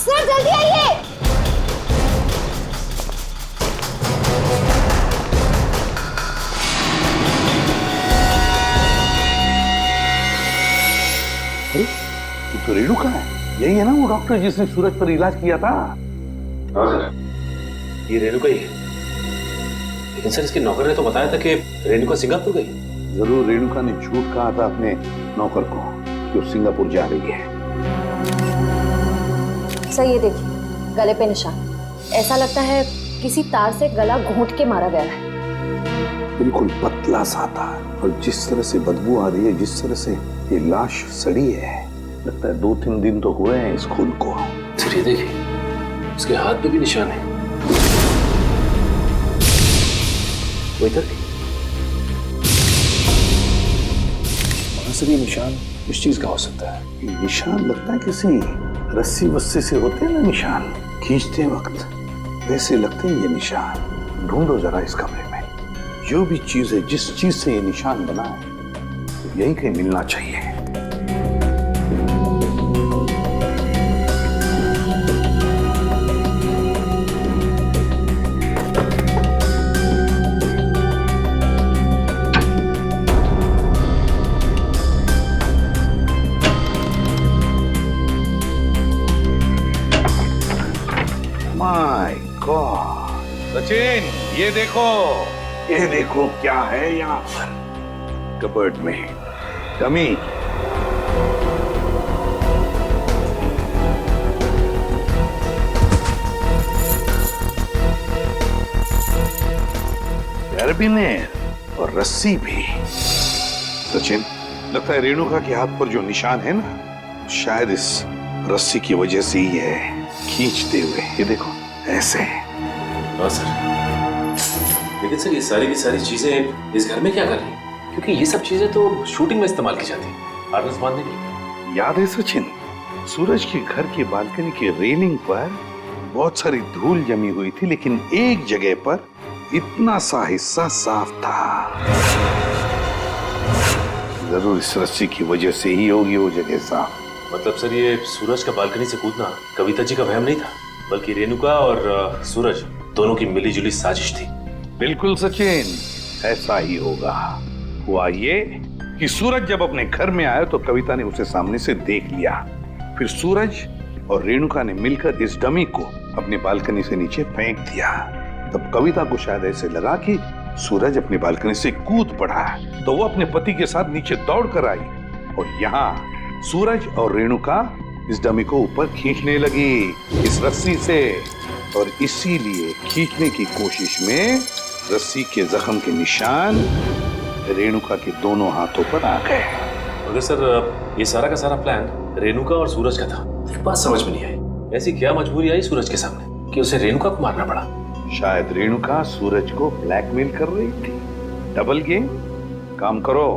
सर जल्दी आइए। तो रेणु का है, यही है ना वो डॉक्टर जिसने सूरज पर इलाज किया था? हाँ सर, ये रेणुका ही है। लेकिन सर इसके नौकर ने तो बताया था कि रेणुका सिंगापुर गई। जरूर रेणुका ने झूठ कहा था अपने नौकर को कि वो सिंगापुर जा रही है। सर ये देखिए, गले पे निशान। ऐसा लगता है किसी तार से गला घोंट के मारा गया है। बिल्कुल पतला सा था, और जिस तरह से बदबू आ रही है, जिस तरह से ये लाश सड़ी है, लगता है 2-3 दिन तो हुए हैं इस खून को। सर ये देखिए, उसके हाथ पे भी निशान है। वो इधर सर ये निशान इस चीज का हो सकता है? ये निशान लगता है किसी रस्सी वस्सी से होते हैं ना निशान, खींचते वक्त वैसे लगते हैं ये निशान। ढूंढो जरा इस कमरे में, जो भी चीज है, जिस चीज से ये निशान बना है, यही कहीं मिलना चाहिए। माय गॉड सचिन, ये देखो क्या है यहाँ पर कबर्ड में। डमी। कैरबिनेर और रस्सी भी। सचिन, लगता है रेणुका के हाथ पर जो निशान है ना, शायद इस रस्सी की वजह से ही है, खींचते हुए। ये देखो ऐसे। हाँ सर, लेकिन सर ये सारी की सारी चीजें इस घर में क्या कर रही हैं? क्योंकि ये सब चीजें तो शूटिंग में इस्तेमाल की जाती हैं, आर्टिस्ट बांधने के लिए। याद है सचिन, सूरज के घर की बालकनी की रेलिंग पर बहुत सारी धूल जमी हुई थी, लेकिन एक जगह पर इतना सा हिस्सा साफ था। जरूर इस रस्सी की वजह से ही होगी वो जगह साफ। मतलब सर ये सूरज का बालकनी से कूदना कविता जी का वहम नहीं था, बल्कि रेणुका और सूरज दोनों की मिलीजुली साजिश थी। बिल्कुल सचिन, ऐसा ही होगा। हुआ ये कि सूरज जब अपने घर में आया तो कविता ने उसे सामने से देख लिया। फिर सूरज और रेणुका ने मिलकर इस डमी को अपनी बालकनी से नीचे फेंक दिया। तब कविता को शायद ऐसे लगा कि सूरज अपनी बालकनी से कूद पड़ा, तो वो अपने पति के साथ नीचे दौड़ कर आई, और यहाँ सूरज और रेणुका इस डमी को ऊपर खींचने लगी इस रस्सी से, और इसीलिए खींचने की कोशिश में रस्सी के जख्म के निशान रेणुका के दोनों हाथों पर आ गए। मगर सर ये सारा का सारा प्लान रेणुका और सूरज का था। एक बात समझ में नहीं आई, ऐसी क्या मजबूरी आई सूरज के सामने कि उसे रेणुका को मारना पड़ा? शायद रेणुका सूरज को ब्लैकमेल कर रही थी। Double game. काम करो,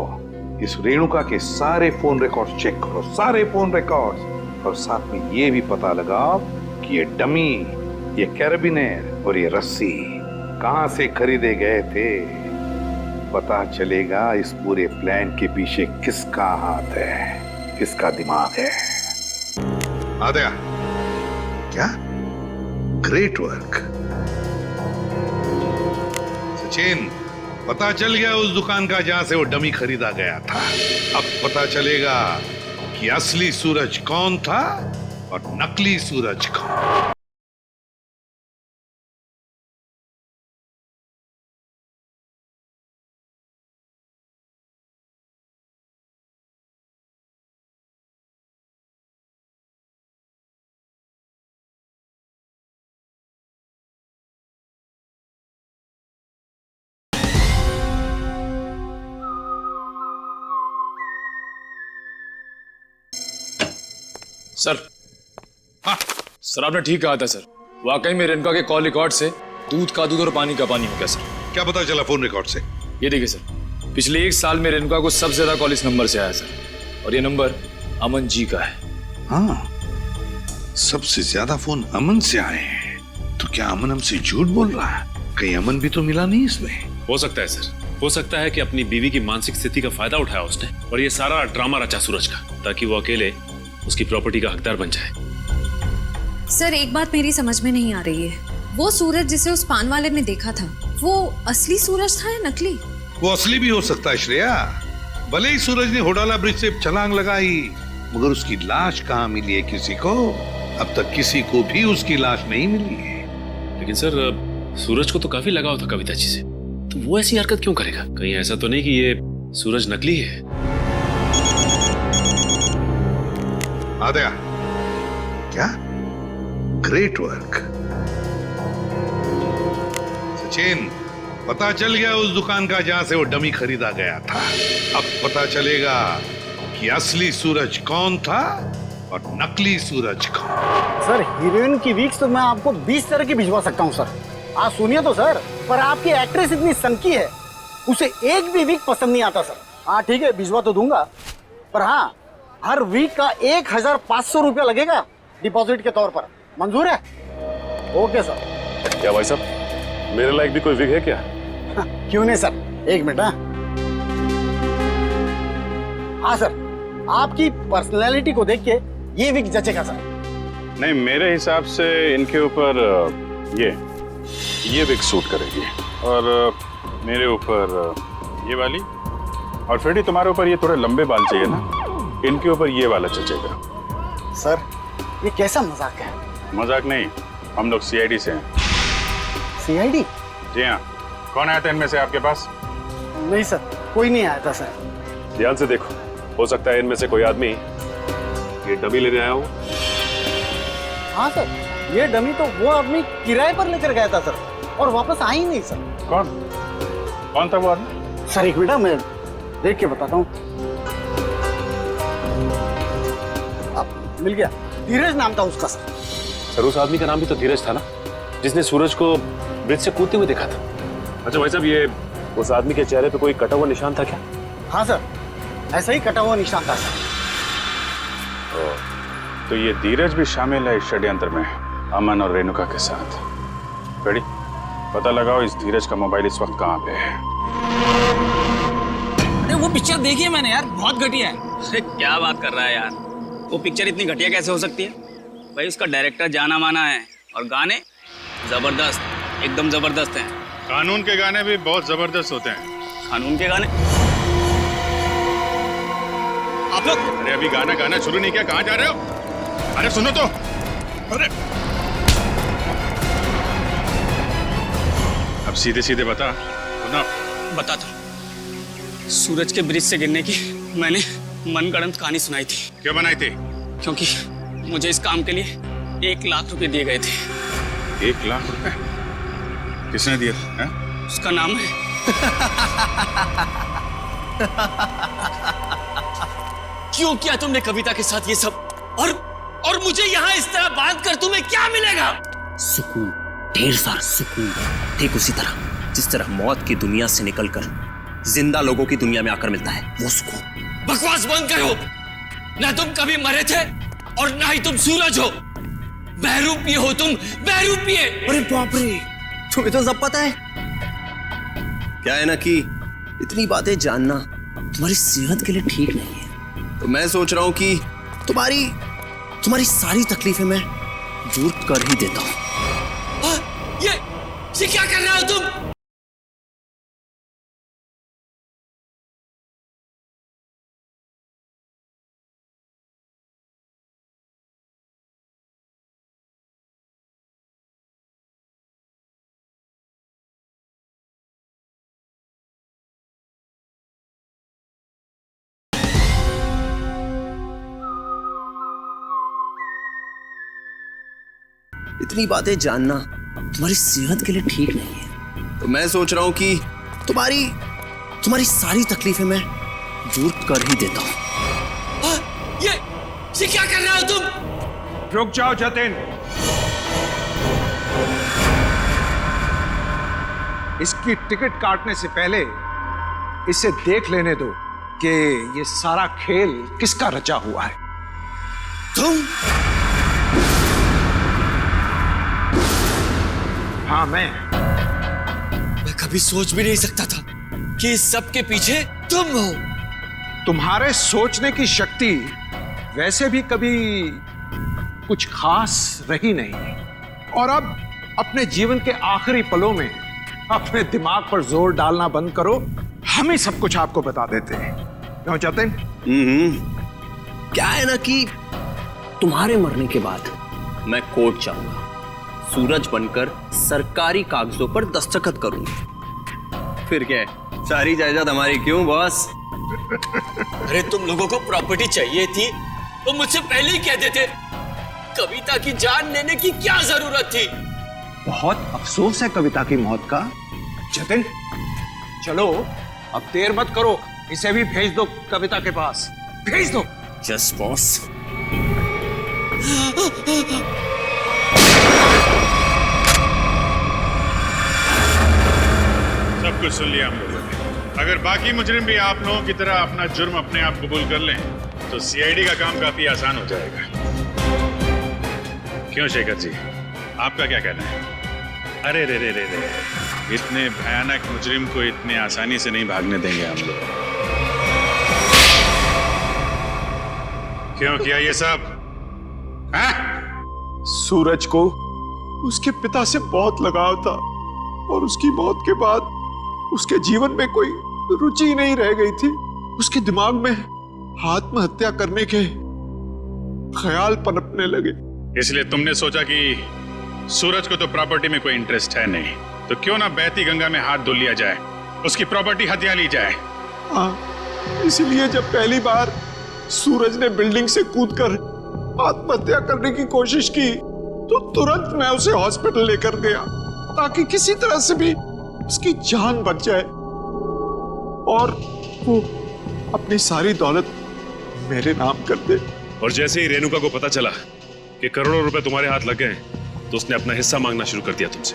इस रेणुका के सारे फोन रिकॉर्ड्स चेक करो, सारे फोन रिकॉर्ड्स, और साथ में ये भी पता लगाओ कि ये डमी, ये कैरबिनेर और ये रस्सी कहां से खरीदे गए थे। पता चलेगा इस पूरे प्लान के पीछे किसका हाथ है, किसका दिमाग है। आद्या, क्या ग्रेट वर्क सचिन। पता चल गया उस दुकान का जहां से वो डमी खरीदा गया था। अब पता चलेगा कि असली सूरज कौन था और नकली सूरज कौन। सर, हाँ सर, आपने ठीक कहा था सर। वाकई में रेणुका के कॉल रिकॉर्ड से दूध का दूध और पानी का पानी हो गया सर। क्या पता चला फोन रिकॉर्ड से? ये देखिए सर, पिछले 1 साल में रेणुका को सबसे ज्यादा कॉल इस नंबर से आया सर, और ये नंबर अमन जी का है। हाँ, सबसे ज्यादा फोन अमन से आए हैं। तो क्या अमन हमसे झूठ बोल रहा है? कहीं अमन भी तो मिला नहीं इसमें? हो सकता है सर, हो सकता है कि अपनी बीवी की मानसिक स्थिति का फायदा उठाया उसने और ये सारा ड्रामा रचा सूरज का, ताकि वो अकेले उसकी प्रॉपर्टी का हकदार बन जाए। सर एक बात मेरी समझ में नहीं आ रही है, वो सूरज जिसे उस पान वाले ने देखा था वो असली सूरज था या नकली? वो असली भी हो सकता है श्रेया। भले ही सूरज ने होडाला ब्रिज से छलांग लगाई, मगर उसकी लाश कहाँ मिली है किसी को? अब तक किसी को भी उसकी लाश नहीं मिली है। लेकिन सर सूरज को तो काफी लगाव था कविता जी से, तो वो ऐसी हरकत क्यों करेगा? कहीं ऐसा तो नहीं कि ये सूरज नकली है? आद्या, क्या ग्रेट वर्क। सचिन, पता चल गया उस दुकान का जहां से वो डमी खरीदा गया था। अब पता चलेगा कि असली सूरज कौन था और नकली सूरज कौन। सर हीरोइन की वीक्स तो मैं आपको 20 तरह की भिजवा सकता हूँ सर। आप सुनिए तो सर, पर आपकी एक्ट्रेस इतनी सनकी है, उसे एक भी वीक पसंद नहीं आता सर। हाँ ठीक है, भिजवा तो दूंगा, पर हाँ हर वीक का 1500 रुपया लगेगा डिपॉजिट के तौर पर। मंजूर है? Okay sir. क्या भाई साहब, मेरे लायक भी कोई विग है क्या? क्यों नहीं सर, एक मिनट। हाँ सर, आपकी पर्सनैलिटी को देख के ये विग जचेगा सर। नहीं, मेरे हिसाब से इनके ऊपर ये विग सूट करेगी, और मेरे ऊपर ये वाली, और फ्रेडी तुम्हारे ऊपर ये थोड़े लंबे बाल चाहिए ना, इनके ऊपर ये वाला जचेगा। सर ये कैसा मजाक है? मजाक नहीं, हम लोग सीआईडी से हैं। सीआईडी? जी हाँ। कौन आया था इनमें से आपके पास? नहीं सर, कोई नहीं आया था सर। ध्यान से देखो, हो सकता है इनमें से कोई आदमी ये डमी लेने आया हो। हाँ सर, ये डमी तो वो आदमी किराए पर लेकर गया था सर, और वापस आ ही नहीं सर। कौन था वो आदमी? सर एक मिनट, मैं देख के बताता हूँ। मिल गया, धीरज नाम था उसका सर। सर उस आदमी का नाम भी तो धीरज था ना, जिसने सूरज को ब्रिज से कूदते हुए देखा था। अच्छा भाई साहब, ये उस आदमी के चेहरे पे कोई कटा हुआ निशान था क्या? हाँ सर, ऐसा ही कटा हुआ निशान था सर। तो ये धीरज भी शामिल है इस षड्यंत्र में, अमन और रेणुका के साथ। रेडी, पता लगाओ इस धीरज का मोबाइल इस वक्त कहाँ पे है। अरे वो पिक्चर देखी है मैंने यार, बहुत घटिया है। अरे क्या बात कर रहा है यार, वो पिक्चर इतनी घटिया कैसे हो सकती है? भाई उसका डायरेक्टर जाना माना है, और गाने जबरदस्त, एकदम जबरदस्त हैं। कानून के गाने भी बहुत जबरदस्त होते हैं। कानून के गाने? आप लोग अरे अभी गाना शुरू नहीं किया, कहाँ जा रहे हो? अरे सुनो तो। अरे अब सीधे सीधे बता ना। बताता। सूरज के ब्रिज से गिरने की मैंने मनगढ़ंत कहानी सुनाई थी। क्यों बनाई थी? क्योंकि मुझे इस काम के लिए 1 लाख रुपए दिए गए थे। 1 लाख रुपए? किसने दिया था? उसका नाम है क्यों किया तुमने कविता के साथ ये सब? और मुझे यहाँ इस तरह बांध कर तुम्हें क्या मिलेगा? सुकून, ढेर सारा सुकून। ठीक उसी तरह जिस तरह मौत की दुनिया से निकलकर जिंदा लोगों की दुनिया में आकर मिलता है, वो सुकून। बकवास बंद करो। ना तुम कभी मरे थे और ना ही तुम सूरज हो। बहरूपिये हो तुम, बहरूपिये। अरे बाप रे, तुम्हें तो सब पता है। क्या है ना कि इतनी बातें जानना तुम्हारी सेहत के लिए ठीक नहीं है, तो मैं सोच रहा हूं कि तुम्हारी सारी तकलीफें मैं दूर कर ही देता हूं। ये क्या कर रहे हो तुम? इतनी बातें जानना तुम्हारी सेहत के लिए ठीक नहीं है, तो मैं सोच रहा हूं कि तुम्हारी सारी तकलीफें मैं दूर कर ही देता हूं। ये क्या कर रहे हो तुम? रुक जाओ जतिन, इसकी टिकट काटने से पहले इसे देख लेने दो कि ये सारा खेल किसका रचा हुआ है। तुम? हाँ मैं कभी सोच भी नहीं सकता था कि इस सब के पीछे तुम हो। तुम्हारे सोचने की शक्ति वैसे भी कभी कुछ खास रही नहीं और अब अपने जीवन के आखिरी पलों में अपने दिमाग पर जोर डालना बंद करो। हम ही सब कुछ आपको बता देते हैं। क्यों जतिन? क्या है ना कि तुम्हारे मरने के बाद मैं कोर्ट जाऊंगा, सूरज बनकर सरकारी कागजों पर दस्तखत करूंगा। फिर क्या है, सारी जायदाद हमारी। क्यों बॉस? अरे तुम लोगों को प्रॉपर्टी चाहिए थी तो मुझसे पहले ही कह देते। कविता की जान लेने की क्या जरूरत थी? बहुत अफसोस है कविता की मौत का। जतिन चलो अब देर मत करो, इसे भी भेज दो कविता के पास, भेज दो। Yes boss. सब कुछ सुन लिया हम लोगों ने। अगर बाकी मुजरिम भी आप लोगों की तरह अपना जुर्म अपने आप कबूल कर लें तो सीआईडी का काम काफी आसान हो जाएगा। क्यों शेखर जी, आपका क्या कहना है? अरे रे रे रे रे, इतने भयानक मुजरिम को इतने आसानी से नहीं भागने देंगे हम लोग। क्यों किया ये सब? सूरज को उसके पिता से बहुत लगाव था और उसकी मौत के बाद उसके जीवन में कोई रुचि नहीं रह गई थी। उसके दिमाग में आत्महत्या करने के ख्याल पनपने लगे। इसलिए तुमने सोचा कि सूरज को तो प्रॉपर्टी में कोई इंटरेस्ट है नहीं, तो क्यों ना बहती गंगा में हाथ धुल लिया जाए, उसकी प्रॉपर्टी हथिया ली जाए। हाँ, इसलिए जब पहली बार सूरज ने बिल्डिंग से कूदकर आत्महत्या करने की कोशिश की तो तुरंत मैं उसे हॉस्पिटल लेकर गया ताकि किसी तरह से भी उसकी जान बच जाए और वो अपनी सारी दौलत मेरे नाम कर दे। और जैसे ही रेणुका को पता चला कि करोड़ों रुपए तुम्हारे हाथ लग गए तो उसने अपना हिस्सा मांगना शुरू कर दिया तुमसे।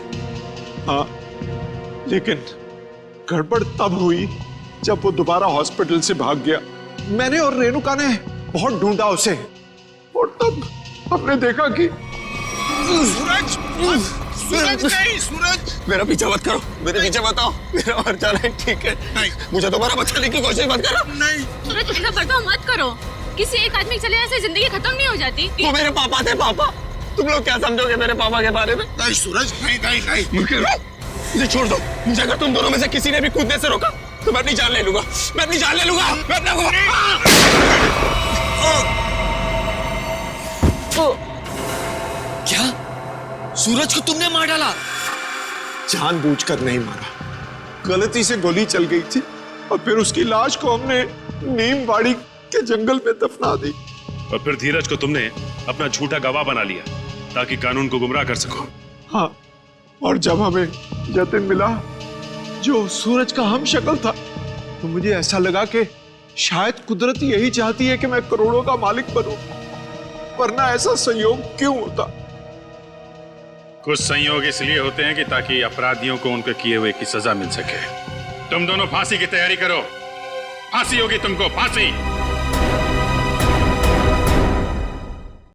हाँ, लेकिन गड़बड़ तब हुई जब वो दोबारा हॉस्पिटल से भाग गया। मैंने और रेणुका ने बहुत ढूंढा उसे और तब हमने देखा कि सूरज, सूरज नहीं, सूरज मेरा पीछा मत करो, मेरे पीछे मत आओ, मेरा मर जाना है, ठीक है? नहीं, मुझे दोबारा बचाने की कोशिश मत करो। नहीं सूरज, ऐसा बर्ताव मत करो। किसी एक आदमी चले जाने से जिंदगी खत्म नहीं हो जाती। वो मेरे पापा थे। पापा, तुम लोग क्या समझोगे मेरे पापा के बारे में? नहीं सूरज, नहीं नहीं नहीं, मुझे छोड़ दो। मुझे अगर तुम दोनों में से किसी ने भी कूदने से रोका तो मैं अपनी जान ले लूंगा, मैं अपनी जान ले लूंगा, मैं अपना क्या? सूरज को तुमने मार डाला? जानबूझकर नहीं मारा, गलती से गोली चल गई थी और फिर उसकी लाश को हमने नीमवाड़ी के जंगल में दफना दी। और फिर धीरज को तुमने अपना झूठा गवाह बना लिया ताकि कानून को गुमराह कर सको। हाँ, और जब हमें जतिन मिला जो सूरज का हम शक्ल था तो मुझे ऐसा लगा कि शायद कुदरत यही चाहती है कि मैं करोड़ों का मालिक बनूं, वरना ऐसा संयोग क्यों होता? कुछ संयोग इसलिए होते हैं कि ताकि अपराधियों को उनके किए हुए की सजा मिल सके। तुम दोनों फांसी की तैयारी करो, फांसी होगी तुमको, फांसी।